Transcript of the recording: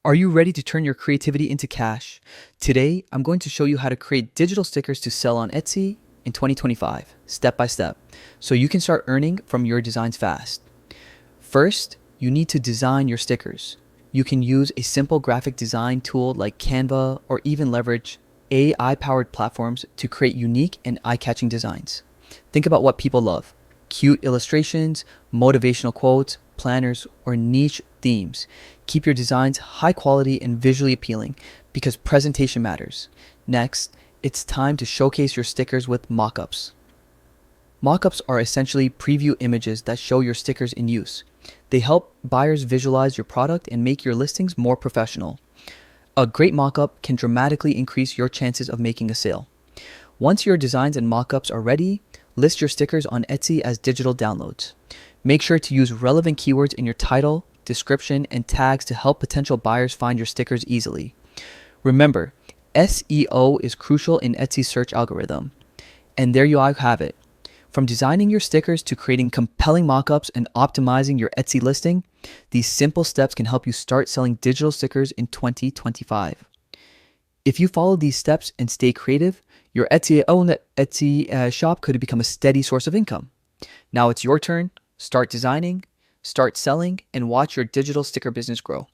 Are you ready to turn your creativity into cash? Today, I'm going to show you how to create digital stickers to sell on Etsy in 2025, step by step, so you can start earning from your designs fast. First, you need to design your stickers. You can use a simple graphic design tool like Canva or even leverage AI-powered platforms to create unique and eye-catching designs. Think about what people love: cute illustrations, motivational quotes, planners, or niche themes. Keep your designs high quality and visually appealing because presentation matters. Next, it's time to showcase your stickers with mockups. Mockups are essentially preview images that show your stickers in use. They help buyers visualize your product and make your listings more professional. A great mockup can dramatically increase your chances of making a sale. Once your designs and mockups are ready, list your stickers on Etsy as digital downloads. Make sure to use relevant keywords in your title, description, and tags to help potential buyers find your stickers easily. Remember, SEO is crucial in Etsy's search algorithm. And there you have it. From designing your stickers to creating compelling mockups and optimizing your Etsy listing, these simple steps can help you start selling digital stickers in 2025. If you follow these steps and stay creative, your Etsy shop could become a steady source of income. Now it's your turn. Start designing, start selling, and watch your digital sticker business grow.